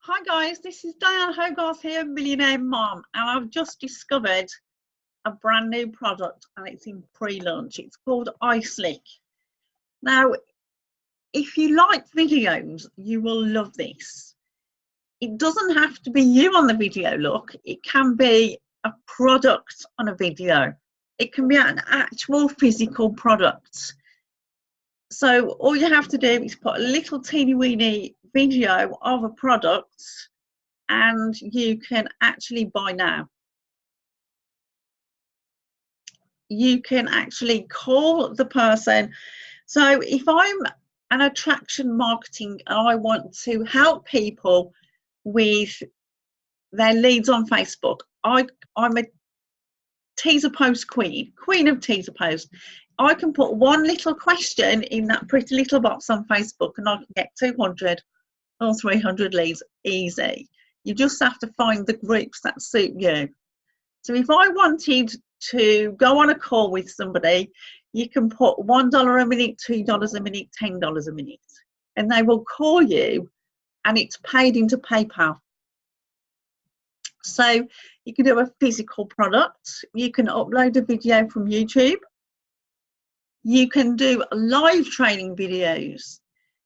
Hi guys, this is Diane Hogarth here, Millionaire Mom, and I've just discovered a brand new product and it's in pre-launch. It's called Eyeslick. Now, if you like videos, you will love this. It doesn't have to be you on the video, look. It can be a product on a video. It can be an actual physical product. So all you have to do is put a little teeny weeny video of a product and you can actually buy now. You can actually call the person. So if I'm an attraction marketing and I want to help people with their leads on Facebook, I'm a teaser post queen of teaser post. I can put one little question in that pretty little box on Facebook and I can get 200 or 300 leads easy. You just have to find the groups that suit you. So if I wanted to go on a call with somebody, you can put $1 a minute, $2 a minute, $10 a minute, and they will call you and it's paid into PayPal. So you can do a physical product, you can upload a video from YouTube, you can do live training videos,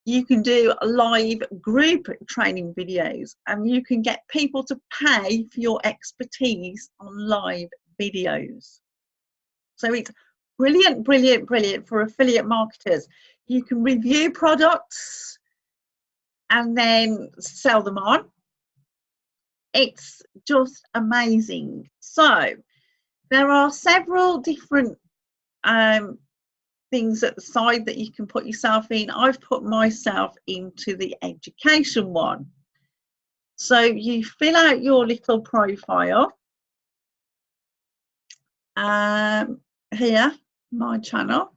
you can do live group training videos, and you can get people to pay for your expertise on live videos. So it's brilliant, brilliant, brilliant for affiliate marketers. You can review products and then sell them on. It's just amazing. So there are several different things at the side that you can put yourself in. I've put myself into the education one. So you fill out your little profile. Here, my channel.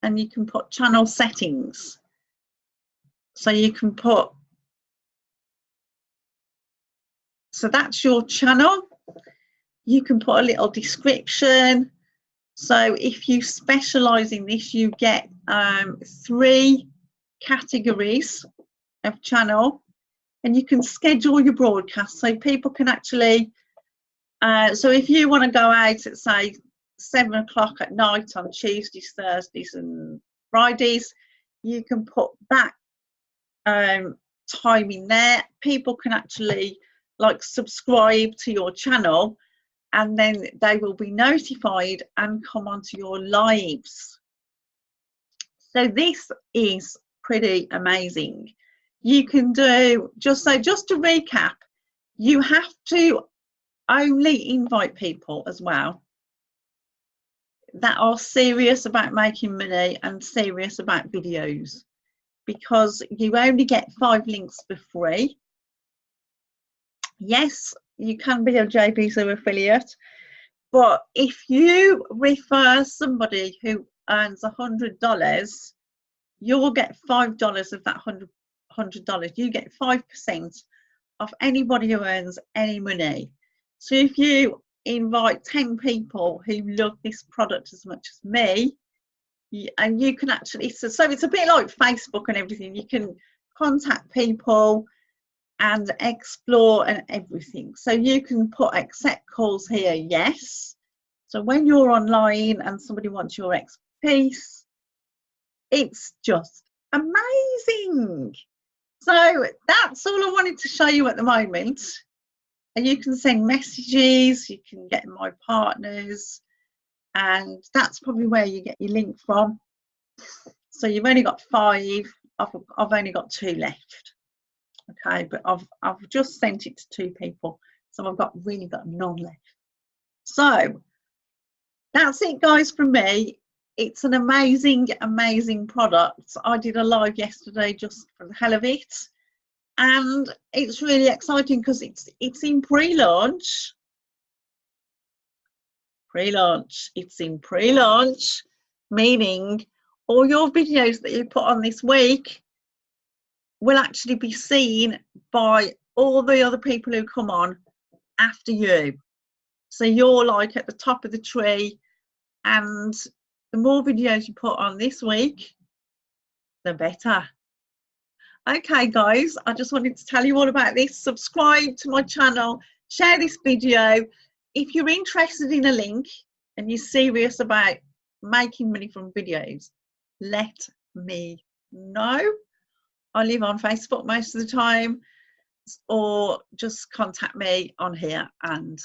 And you can put channel settings. So you can put, so that's your channel. You can put a little description. So if you specialize in this, you get 3 categories of channel, and you can schedule your broadcast so people can actually, so if you want to go out at say 7 o'clock at night on Tuesdays, Thursdays and Fridays, you can put that time in there. People can actually like subscribe to your channel and then they will be notified and come onto your lives. So this is pretty amazing. You can do, just to recap, you have to only invite people as well that are serious about making money and serious about videos, because you only get 5 links for free. Yes, you can be a JBZoo affiliate, but if you refer somebody who earns $100, you will get $5 of that $100. You get 5% of anybody who earns any money. So if you invite 10 people who love this product as much as me, and you can actually, so it's a bit like Facebook and everything. You can contact people and explore and everything. So you can put accept calls here, yes. So when you're online and somebody wants your expertise, it's just amazing. So that's all I wanted to show you at the moment. And you can send messages, you can get my partners, and that's probably where you get your link from. So you've only got 5, I've only got 2 left. Okay, but I've just sent it to 2 people, so I've really got none left. So that's it guys from me. It's an amazing, amazing product. I did a live yesterday just for the hell of it, and it's really exciting because it's in pre-launch. It's in pre-launch, meaning all your videos that you put on this week will actually be seen by all the other people who come on after you. So you're like at the top of the tree, and the more videos you put on this week, the better. Okay, guys, I just wanted to tell you all about this. Subscribe to my channel, share this video. If you're interested in a link and you're serious about making money from videos, let me know. I live on Facebook most of the time, or just contact me on here, and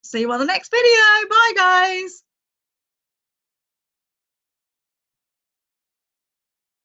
see you on the next video. Bye, guys.